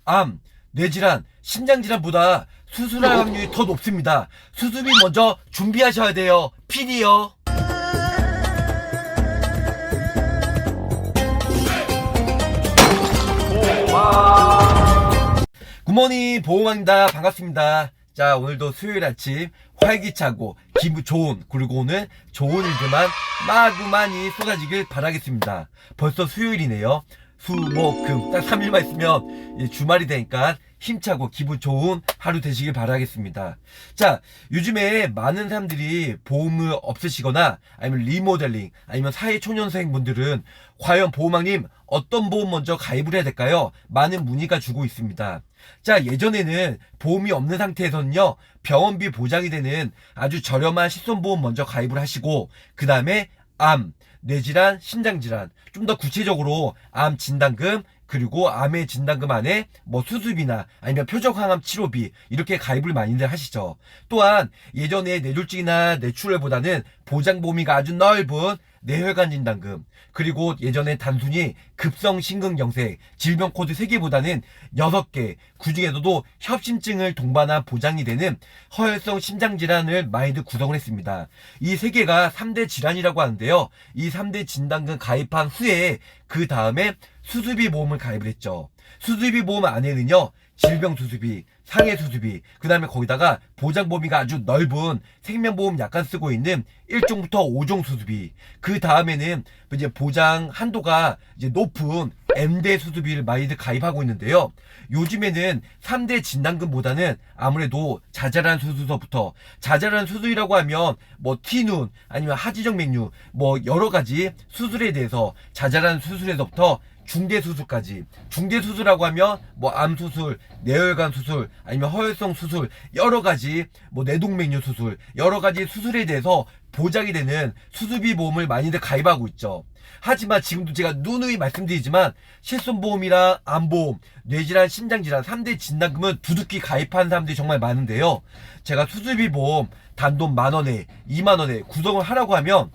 암, 뇌질환, 신장질환보다 수술할 확률이 더 높습니다. 수술비 먼저 준비하셔야 돼요. 필이요. 굿모닝 보호망입니다. 반갑습니다. 자, 오늘도 수요일 아침 활기차고 기분 좋은, 그리고 오늘 좋은 일들만 마구많이 쏟아지길 바라겠습니다. 벌써 수요일이네요. 수, 목, 금 딱 3일만 있으면 이제 주말이 되니까 힘차고 기분 좋은 하루 되시길 바라겠습니다. 자, 요즘에 많은 사람들이 보험을 없으시거나 아니면 리모델링 아니면 사회초년생 분들은 과연 보호망님 어떤 보험 먼저 가입을 해야 될까요? 많은 문의가 주고 있습니다. 자, 예전에는 보험이 없는 상태에서는요, 병원비 보장이 되는 아주 저렴한 실손보험 먼저 가입을 하시고, 그 다음에 암, 뇌질환, 신장질환, 좀 더 구체적으로 암 진단금, 그리고 암의 진단금 안에 뭐 수술비나 아니면 표적항암 치료비 이렇게 가입을 많이들 하시죠. 또한 예전에 뇌졸중이나 뇌출혈보다는 보장 범위가 아주 넓은 뇌혈관 진단금, 그리고 예전에 단순히 급성 심근경색 질병 코드 3개보다는 6개, 그중에서도 협심증을 동반한 보장이 되는 허혈성 심장질환을 많이들 구성을 했습니다. 이 3개가 3대 질환이라고 하는데요, 이 3대 진단금 가입한 후에 그 다음에 수술비 보험을 가입을 했죠. 수술비 보험 안에는요, 질병수술비, 상해수술비, 그 다음에 거기다가 보장 범위가 아주 넓은 생명보험 약관 쓰고 있는 1종부터 5종 수술비, 그 다음에는 이제 보장 한도가 이제 높은 M대 수술비를 많이들 가입하고 있는데요. 요즘에는 3대 진단금보다는 아무래도 자잘한 수술서부터, 자잘한 수술이라고 하면 뭐 T눈 아니면 하지정 맥류 뭐 여러가지 수술에 대해서 자잘한 수술에서부터 중대 수술까지, 중대 수술이라고 하면 뭐 암 수술, 뇌혈관 수술, 아니면 허혈성 수술, 여러 가지 뭐 뇌동맥류 수술, 여러 가지 수술에 대해서 보장이 되는 수술비 보험을 많이들 가입하고 있죠. 하지만 지금도 제가 누누이 말씀드리지만 실손보험이랑 암보험, 뇌질환, 신장질환 3대 진단금은 두둑히 가입하는 사람들이 정말 많은데요. 제가 수술비 보험 단돈 10,000원에 20,000원에 구성을 하라고 하면,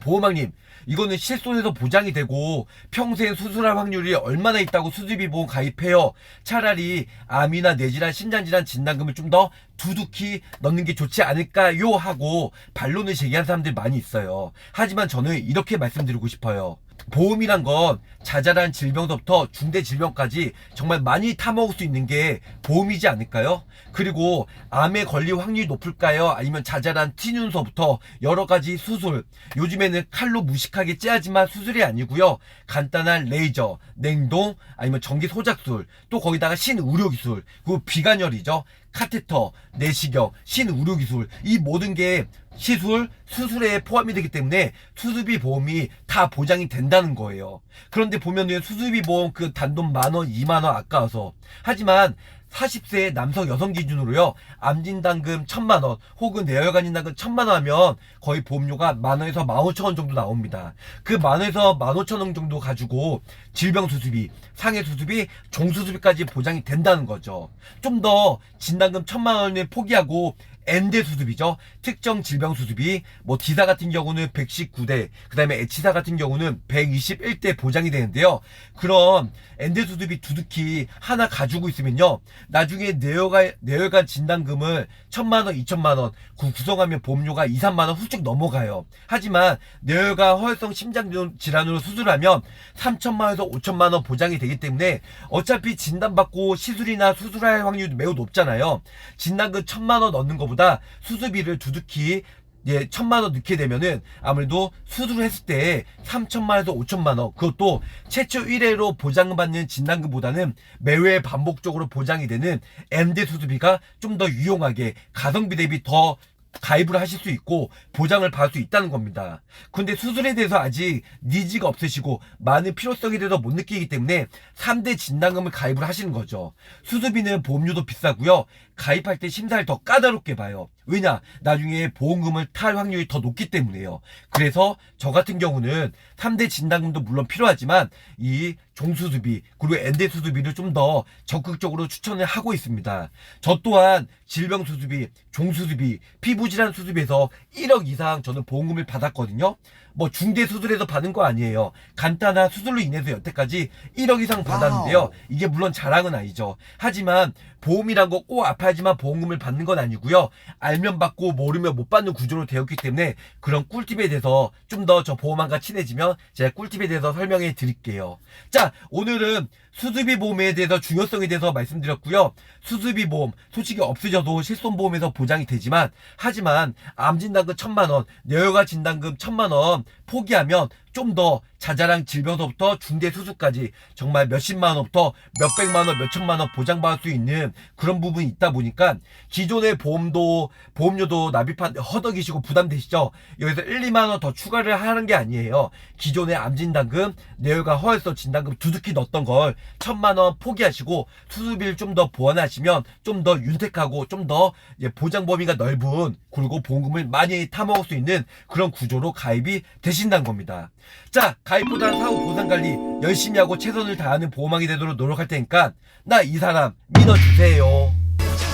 보호망님 이거는 실손에서 보장이 되고 평생 수술할 확률이 얼마나 있다고 수술비 보험 가입해요. 차라리 암이나 뇌질환, 신장질환 진단금을 좀 더 두둑히 넣는 게 좋지 않을까요? 하고 반론을 제기한 사람들이 많이 있어요. 하지만 저는 이렇게 말씀드리고 싶어요. 보험이란 건 자잘한 질병부터 중대 질병까지 정말 많이 타먹을 수 있는 게 보험이지 않을까요? 그리고 암에 걸릴 확률이 높을까요? 아니면 자잘한 티눈서부터 여러 가지 수술, 요즘에는 칼로 무식하게 째야지만 수술이 아니고요, 간단한 레이저, 냉동, 아니면 전기 소작술, 또 거기다가 신의료기술, 그리고 비관혈이죠, 카테터, 내시경, 신의료기술, 이 모든 게 시술, 수술에 포함이 되기 때문에 수술비 보험이 다 보장이 된다는 거예요. 그런데 보면은 수술비 보험 그 단돈 10,000원, 20,000원 아까워서, 하지만 40세 남성 여성 기준으로요, 암진단금 1,000만원 혹은 뇌혈관 진단금 1,000만원 하면 거의 보험료가 10,000원에서 15,000원 정도 나옵니다. 그 10,000원에서 15,000원 정도 가지고 질병수술비, 상해수술비, 종수술비까지 보장이 된다는 거죠. 좀 더 진단금 1,000만원을 포기하고 N대 수술비죠, 특정 질병 수술비, 뭐 D사 같은 경우는 119대, 그 다음에 H사 같은 경우는 121대 보장이 되는데요. 그런 N대 수술비 두둑히 하나 가지고 있으면요, 나중에 뇌혈관 진단금을 1,000만원, 2,000만원 구성하면 보험료가 2, 3만원 훌쩍 넘어가요. 하지만 뇌혈관 허혈성 심장질환으로 수술하면 3,000만원에서 5,000만원 보장이 되기 때문에 어차피 진단받고 시술이나 수술할 확률이 매우 높잖아요. 진단금 1,000만원 넣는 것보다 수술비를 두둑히 1,000만원 넣게 되면은 아무래도 수술을 했을 때 3,000만원에서 5,000만원, 그것도 최초 1회로 보장받는 진단금보다는 매회 반복적으로 보장이 되는 M대 수술비가 좀 더 유용하게 가성비 대비 더 가입을 하실 수 있고 보장을 받을 수 있다는 겁니다. 근데 수술에 대해서 아직 니즈가 없으시고 많은 필요성에 대해서 못 느끼기 때문에 3대 진단금을 가입을 하시는 거죠. 수술비는 보험료도 비싸고요, 가입할 때 심사를 더 까다롭게 봐요. 왜냐? 나중에 보험금을 탈 확률이 더 높기 때문에요. 그래서 저 같은 경우는 3대 진단금도 물론 필요하지만 이 종수술비 그리고 N대 수술비를 좀 더 적극적으로 추천을 하고 있습니다. 저 또한 질병수술비, 종수술비, 피부질환 수술비에서 1억 이상 저는 보험금을 받았거든요. 뭐 중대 수술에서 받은 거 아니에요. 간단한 수술로 인해서 여태까지 1억 이상 받았는데요. 이게 물론 자랑은 아니죠. 하지만 보험이란 거 꼭 아파야지만 보험금을 받는 건 아니고요. 알면 받고 모르면 못 받는 구조로 되었기 때문에 그런 꿀팁에 대해서 좀 더 저 보험왕과 친해지면 제가 꿀팁에 대해서 설명해 드릴게요. 자, 오늘은 수술비 보험에 대해서 중요성에 대해서 말씀드렸고요. 수술비 보험 솔직히 없으셔도 실손보험에서 보장이 되지만, 하지만 암진단금 1,000만원, 뇌혈관 진단금 1,000만원 포기하면 좀 더 자잘한 질병서부터 중대 수술까지 정말 몇십만원부터 몇백만원, 몇천만원 보장받을 수 있는 그런 부분이 있다 보니까 기존의 보험료도 납입한 허덕이시고 부담되시죠? 여기서 1, 2만원 더 추가를 하는 게 아니에요. 기존의 암진단금, 뇌혈관 허혈성 진단금 두둑히 넣었던 걸 1,000만원 포기하시고 수술비를 좀 더 보완하시면 좀 더 윤택하고 좀 더 보장 범위가 넓은, 그리고 보험금을 많이 타먹을 수 있는 그런 구조로 가입이 되신다는 겁니다. 자, 가입보다는 사후 보상관리 열심히 하고 최선을 다하는 보험왕이 되도록 노력할 테니까 나 이 사람 믿어주세요.